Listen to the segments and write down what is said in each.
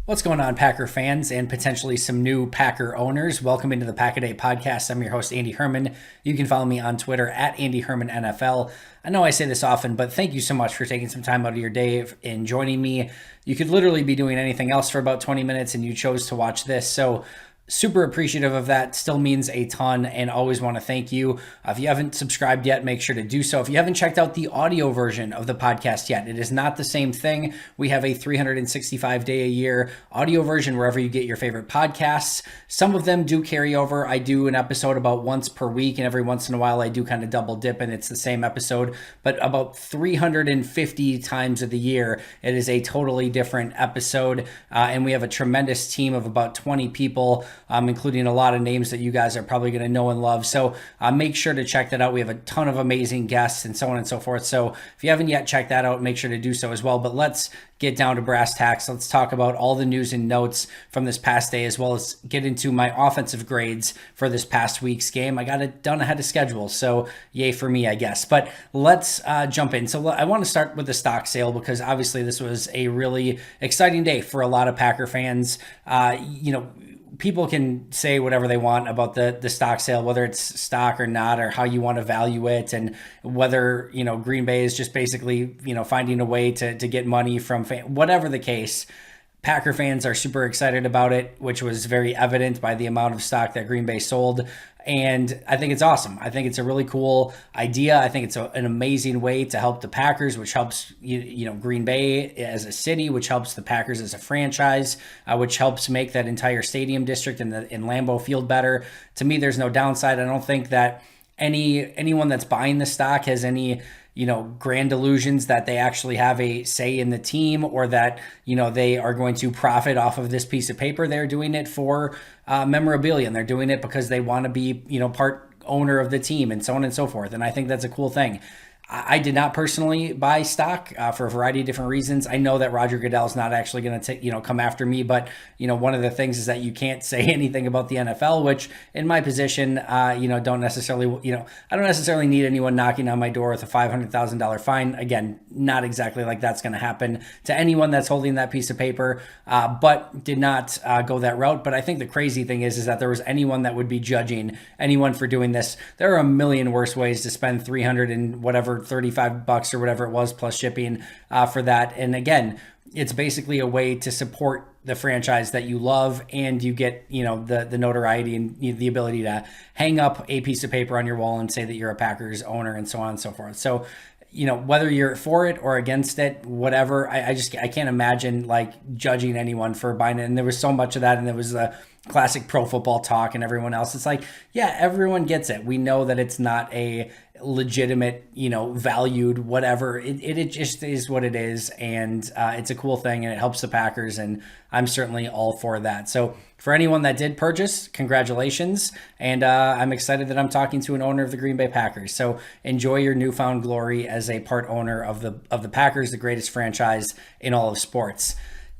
What's going on, Packer fans and potentially some new Packer owners? Welcome into the Pack-A-Day podcast. I'm your host, Andy Herman. You can follow me on Twitter at Andy Herman NFL. I know I say this often, but thank you so much for taking some time out of your day and joining me. You could literally be doing anything else for about 20 minutes and you chose to watch this. So super appreciative of that. Still means a ton and always want to thank you. If you haven't subscribed yet, make sure to do so. If you haven't checked out the audio version of the podcast yet, it is not the same thing. We have a 365-day-a-year audio version wherever you get your favorite podcasts. Some of them do carry over. I do an episode about once per week, and every once in a while I do kind of double dip and it's the same episode. But about 350 times of the year, it is a totally different episode. And we have a tremendous team of about 20 people, including a lot of names that you guys are probably going to know and love. So make sure to check that out. We have a ton of amazing guests and so on and so forth. So if you haven't yet checked that out, make sure to do so as well. But let's get down to brass tacks. Let's talk about all the news and notes from this past day, as well as get into my offensive grades for this past week's game. I got it done ahead of schedule, so yay for me, I guess. But let's jump in. So I want to start with the stock sale because obviously this was a really exciting day for a lot of Packer fans. People can say whatever they want about the stock sale, whether it's stock or not, or how you want to value it, and whether, Green Bay is just basically, finding a way to get money from whatever the case. Packer fans are super excited about it, which was very evident by the amount of stock that Green Bay sold. And I think it's awesome. I think it's a really cool idea. I think it's an amazing way to help the Packers, which helps Green Bay as a city, which helps the Packers as a franchise, which helps make that entire stadium district in Lambeau Field better. To me, there's no downside. I don't think that anyone that's buying the stock has any grand illusions that they actually have a say in the team, or that, they are going to profit off of this piece of paper. They're doing it for memorabilia, and they're doing it because they want to be, part owner of the team and so on and so forth. And I think that's a cool thing. I did not personally buy stock for a variety of different reasons. I know that Roger Goodell's not actually going to come after me, but one of the things is that you can't say anything about the NFL, which in my position, don't necessarily, I don't necessarily need anyone knocking on my door with a $500,000 fine. Again, not exactly like that's going to happen to anyone that's holding that piece of paper, but did not go that route. But I think the crazy thing is that there was anyone that would be judging anyone for doing this. There are a million worse ways to spend 300 and whatever $35 or whatever it was plus shipping for that. And again, it's basically a way to support the franchise that you love, and you get the notoriety and the ability to hang up a piece of paper on your wall and say that you're a Packers owner and so on and so forth. So whether you're for it or against it, whatever, I can't imagine like judging anyone for buying it. And there was so much of that, and there was the classic pro football talk and everyone else. It's like, yeah, everyone gets it. We know that it's not a legitimate, valued whatever. It just is what it is, and it's a cool thing, and it helps the Packers, and I'm certainly all for that. So for anyone that did purchase, congratulations, and I'm excited that I'm talking to an owner of the Green Bay Packers. So enjoy your newfound glory as a part owner of the Packers, the greatest franchise in all of sports.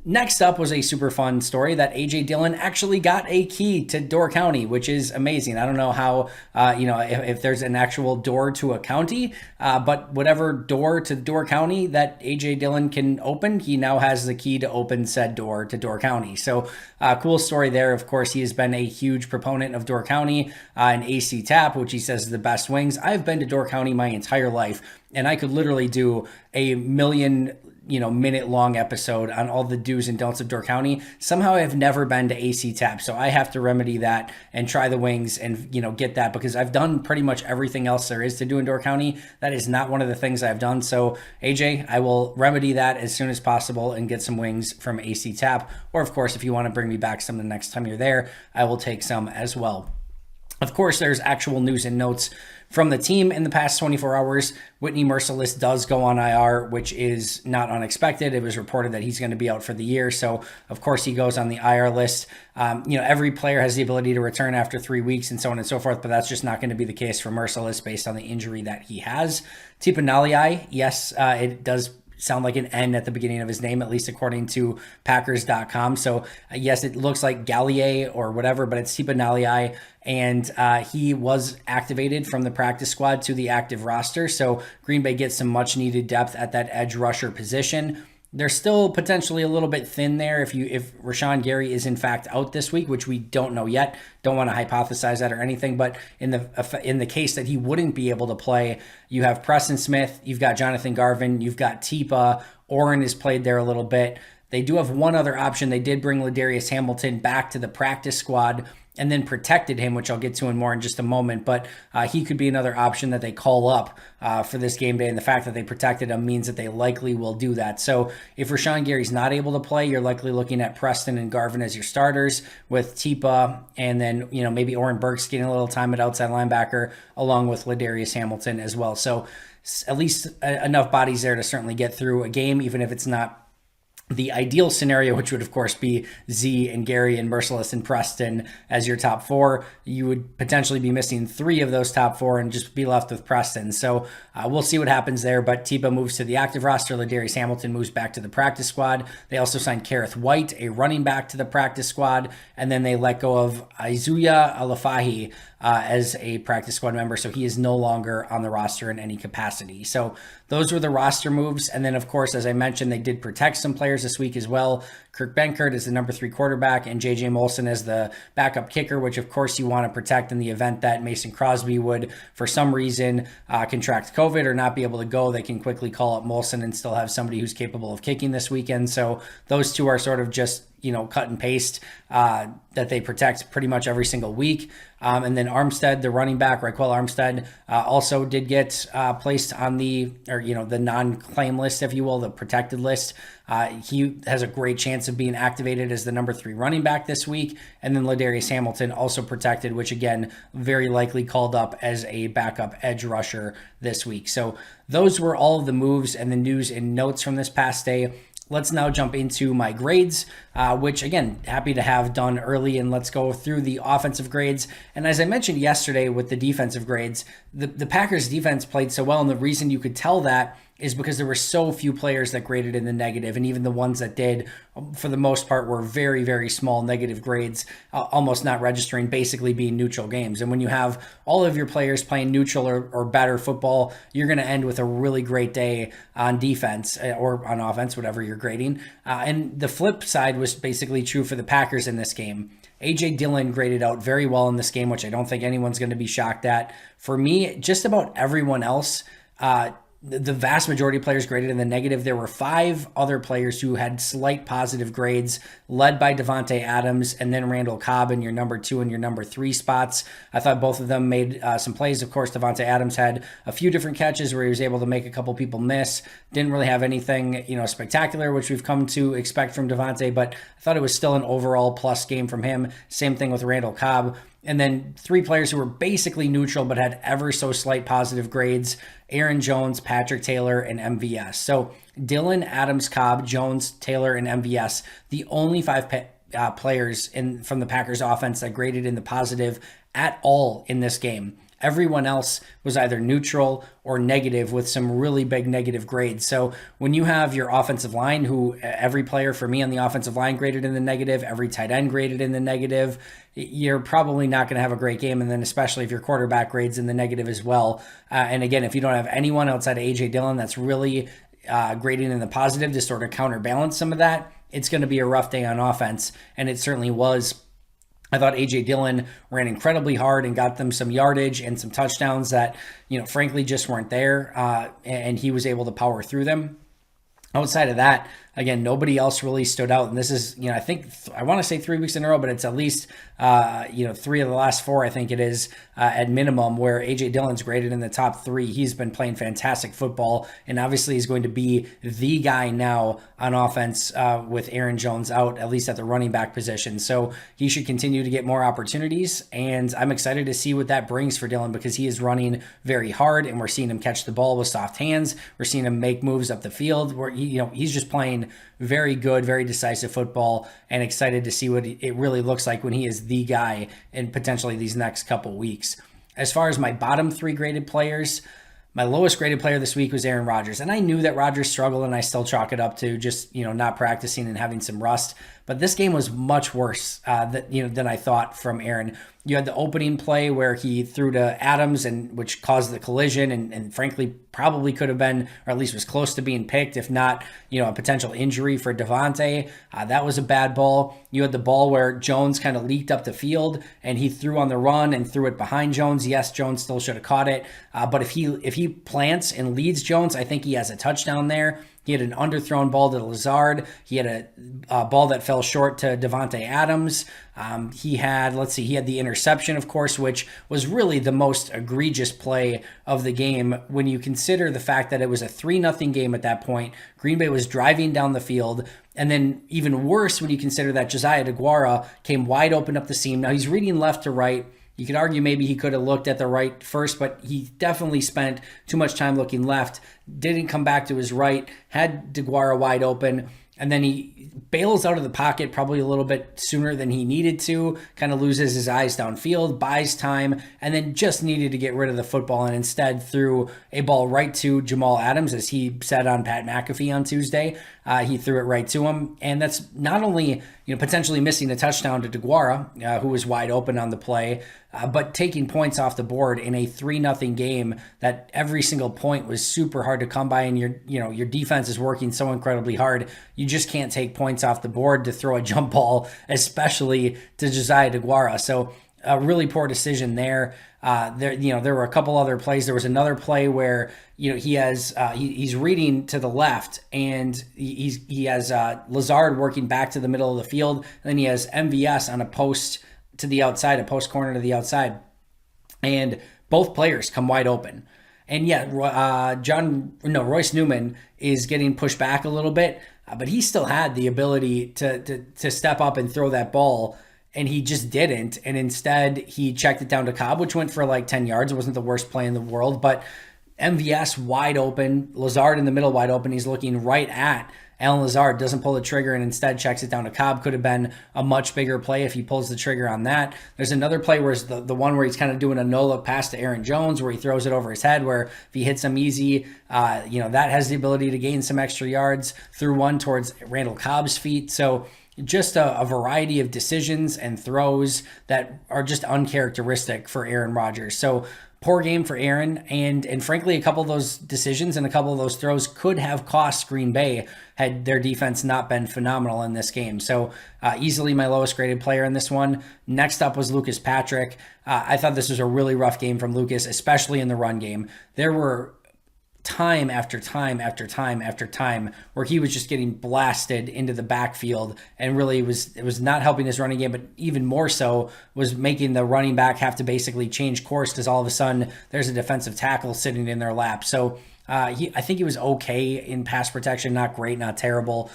Next up was a super fun story that A.J. Dillon actually got a key to Door County, which is amazing. I don't know how, if there's an actual door to a county, but whatever door to Door County that A.J. Dillon can open, he now has the key to open said door to Door County. So cool story there. Of course, he has been a huge proponent of Door County and AC Tap, which he says is the best wings. I've been to Door County my entire life, and I could literally do a million minute long episode on all the do's and don'ts of Door County. Somehow I've never been to AC Tap, so I have to remedy that and try the wings and get that, because I've done pretty much everything else there is to do in Door County. That is not one of the things I've done. So AJ, I will remedy that as soon as possible and get some wings from AC Tap. Or of course, if you want to bring me back some the next time you're there, I will take some as well. Of course, there's actual news and notes from the team in the past 24 hours. Whitney Merciless does go on IR, which is not unexpected. It was reported that he's going to be out for the year. So, of course, he goes on the IR list. Every player has the ability to return after 3 weeks and so on and so forth, but that's just not going to be the case for Merciless based on the injury that he has. Tipa Galeai, yes, it does sound like an N at the beginning of his name, at least according to Packers.com. So yes, it looks like Gallier or whatever, but it's Tipa Galeai, and he was activated from the practice squad to the active roster. So Green Bay gets some much needed depth at that edge rusher position. They're still potentially a little bit thin there if Rashawn Gary is in fact out this week, which we don't know yet. Don't want to hypothesize that or anything, but in the case that he wouldn't be able to play, you have Preston Smith, you've got Jonathan Garvin, you've got Tipa. Oren has played there a little bit. They do have one other option. They did bring Ladarius Hamilton back to the practice squad and then protected him, which I'll get to in more in just a moment. But he could be another option that they call up for this game day. And the fact that they protected him means that they likely will do that. So if Rashawn Gary's not able to play, you're likely looking at Preston and Garvin as your starters with Tipa, and then maybe Oren Burks getting a little time at outside linebacker along with Ladarius Hamilton as well. So at least enough bodies there to certainly get through a game, even if it's not the ideal scenario, which would of course be Z and Gary and Merciless and Preston as your top four. You would potentially be missing three of those top four and just be left with Preston. So we'll see what happens there. But Tipa moves to the active roster. Ladarius Hamilton moves back to the practice squad. They also signed Kareth White, a running back, to the practice squad. And then they let go of Izuya Alafahi as a practice squad member. So he is no longer on the roster in any capacity. So those were the roster moves. And then, of course, as I mentioned, they did protect some players this week as well. Kirk Benkert is the number 3 quarterback and J.J. Molson as the backup kicker, which, of course, you want to protect in the event that Mason Crosby would, for some reason, contract COVID or not be able to go. They can quickly call up Molson and still have somebody who's capable of kicking this weekend. So those two are sort of just cut and paste that they protect pretty much every single week. And then Armstead, the running back, Raquel Armstead, also did get placed on the non-claim list, if you will, the protected list. He has a great chance of being activated as the number 3 running back this week. And then Ladarius Hamilton also protected, which again, very likely called up as a backup edge rusher this week. So those were all of the moves and the news and notes from this past day. Let's now jump into my grades, which, again, happy to have done early, and let's go through the offensive grades. And as I mentioned yesterday with the defensive grades, the Packers defense played so well, and the reason you could tell that is because there were so few players that graded in the negative, and even the ones that did, for the most part, were very, very small negative grades, almost not registering, basically being neutral games. And when you have all of your players playing neutral or better football, you're going to end with a really great day on defense or on offense, whatever you're grading. And the flip side was basically true for the Packers in this game. A.J. Dillon graded out very well in this game, which I don't think anyone's going to be shocked at. For me, just about everyone else, the vast majority of players graded in the negative. There were 5 other players who had slight positive grades, led by Devonte Adams and then Randall Cobb in your number 2 and your number 3 spots. I thought both of them made some plays. Of course, Devonte Adams had a few different catches where he was able to make a couple people miss. Didn't really have anything, spectacular, which we've come to expect from Devonte, but I thought it was still an overall plus game from him. Same thing with Randall Cobb. And then 3 players who were basically neutral but had ever so slight positive grades: Aaron Jones, Patrick Taylor, and MVS. So Dillon, Adams, Cobb, Jones, Taylor, and MVS, the only 5 players from the Packers offense that graded in the positive at all in this game. Everyone else was either neutral or negative with some really big negative grades. So when you have your offensive line, who every player for me on the offensive line graded in the negative, every tight end graded in the negative, you're probably not going to have a great game. And then especially if your quarterback grades in the negative as well. And again, if you don't have anyone outside of A.J. Dillon that's really grading in the positive to sort of counterbalance some of that, it's going to be a rough day on offense. And it certainly was. I thought A.J. Dillon ran incredibly hard and got them some yardage and some touchdowns that, frankly just weren't there. And he was able to power through them. Outside of that, again, nobody else really stood out. And this is, I think, I want to say 3 weeks in a row, but it's at least, 3 of the last 4, I think it is, at minimum, where A.J. Dillon's graded in the top 3. He's been playing fantastic football, and obviously he's going to be the guy now on offense with Aaron Jones out, at least at the running back position. So he should continue to get more opportunities, and I'm excited to see what that brings for Dillon, because he is running very hard, and we're seeing him catch the ball with soft hands. We're seeing him make moves up the field where he's just playing very good, very decisive football, and excited to see what it really looks like when he is the guy in potentially these next couple weeks. As far as my bottom 3 graded players, my lowest graded player this week was Aaron Rodgers. And I knew that Rodgers struggled, and I still chalk it up to just, not practicing and having some rust. But this game was much worse than I thought from Aaron. You had the opening play where he threw to Adams, and which caused the collision, and frankly probably could have been, or at least was close to being picked, if not a potential injury for Devonte. That was a bad ball. You had the ball where Jones kind of leaked up the field and he threw on the run and threw it behind Jones. Yes, Jones still should have caught it, but if he plants and leads Jones, I think he has a touchdown there. He had an underthrown ball to Lazard. He had a ball that fell short to Devonte Adams. He had the interception, of course, which was really the most egregious play of the game when you consider the fact that it was a 3-0 game at that point. Green Bay was driving down the field. And then even worse when you consider that Josiah DeGuara came wide open up the seam. Now he's reading left to right. You could argue maybe he could have looked at the right first, but he definitely spent too much time looking left, didn't come back to his right, had DeGuara wide open, and then he bails out of the pocket probably a little bit sooner than he needed to, kind of loses his eyes downfield, buys time, and then just needed to get rid of the football and instead threw a ball right to Jamal Adams, as he said on Pat McAfee on Tuesday. He threw it right to him, and that's not only potentially missing a touchdown to DeGuara, who was wide open on the play, but taking points off the board in a 3-0 game that every single point was super hard to come by, and your defense is working so incredibly hard. You just can't take points off the board to throw a jump ball, especially to Josiah DeGuara. So a really poor decision there. There were a couple other plays. There was another play where he's reading to the left, and he has Lazard working back to the middle of the field, and then he has MVS on a post to the outside, a post corner to the outside, and both players come wide open. And Royce Newman is getting pushed back a little bit, but he still had the ability to step up and throw that ball, and he just didn't. And instead, he checked it down to Cobb, which went for like 10 yards. It wasn't the worst play in the world, but MVS wide open, Lazard in the middle wide open. He's looking right at Allen Lazard, doesn't pull the trigger and instead checks it down to Cobb. Could have been a much bigger play if he pulls the trigger on that. There's another play where it's the one where he's kind of doing a no-look pass to Aaron Jones, where he throws it over his head, where if he hits him easy, that has the ability to gain some extra yards. Threw one towards Randall Cobb's feet. So just a variety of decisions and throws that are just uncharacteristic for Aaron Rodgers. So poor game for Aaron, and frankly, a couple of those decisions and a couple of those throws could have cost Green Bay had their defense not been phenomenal in this game. So easily my lowest graded player in this one. Next up was Lucas Patrick. I thought this was a really rough game from Lucas, especially in the run game. There were time after time after time after time where he was just getting blasted into the backfield, and really it was not helping his running game, but even more so was making the running back have to basically change course because all of a sudden there's a defensive tackle sitting in their lap. So I think he was okay in pass protection, not great, not terrible,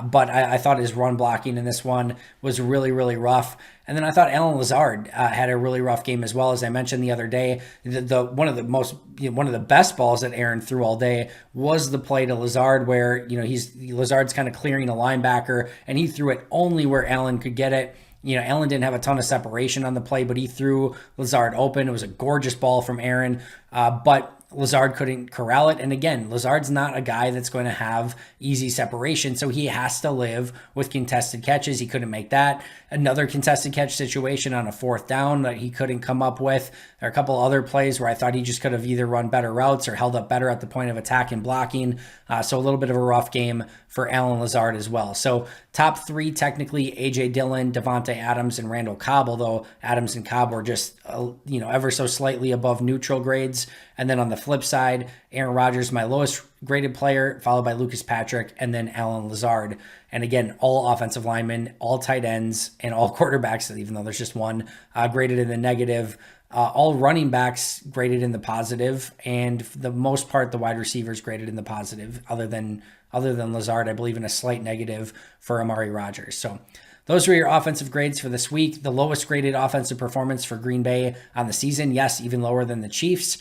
but I thought his run blocking in this one was really, really rough. And then I thought Allen Lazard had a really rough game as well. As I mentioned the other day, one of the best balls that Aaron threw all day was the play to Lazard, where Lazard's kind of clearing a linebacker, and he threw it only where Allen could get it. Allen didn't have a ton of separation on the play, but he threw Lazard open. It was a gorgeous ball from Aaron, but Lazard couldn't corral it. And again, Lazard's not a guy that's going to have easy separation, so he has to live with contested catches. He couldn't make that. Another contested catch situation on a 4th down that he couldn't come up with. There are a couple other plays where I thought he just could have either run better routes or held up better at the point of attack and blocking. So a little bit of a rough game for Allen Lazard as well. So top 3, technically, A.J. Dillon, Devonte Adams, and Randall Cobb, although Adams and Cobb were just, ever so slightly above neutral grades. And then on the flip side, Aaron Rodgers, my lowest graded player, followed by Lucas Patrick, and then Allen Lazard. And again, all offensive linemen, all tight ends, and all quarterbacks, even though there's just one, graded in the negative. All running backs graded in the positive, and for the most part, the wide receivers graded in the positive, other than Lazard, I believe in a slight negative for Amari Rodgers. So those were your offensive grades for this week. The lowest graded offensive performance for Green Bay on the season. Yes, even lower than the Chiefs.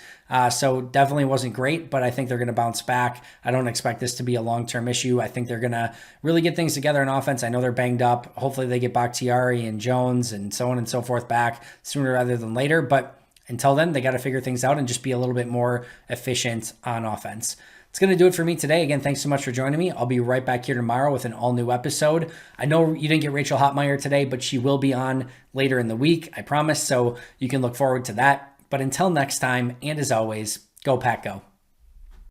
So definitely wasn't great, but I think they're going to bounce back. I don't expect this to be a long-term issue. I think they're going to really get things together in offense. I know they're banged up. Hopefully they get Bakhtiari and Jones and so on and so forth back sooner rather than later. But until then, they got to figure things out and just be a little bit more efficient on offense. It's going to do it for me today. Again, thanks so much for joining me. I'll be right back here tomorrow with an all-new episode. I know you didn't get Rachel Hotmeyer today, but she will be on later in the week, I promise, so you can look forward to that. But until next time, and as always, go Pack Go.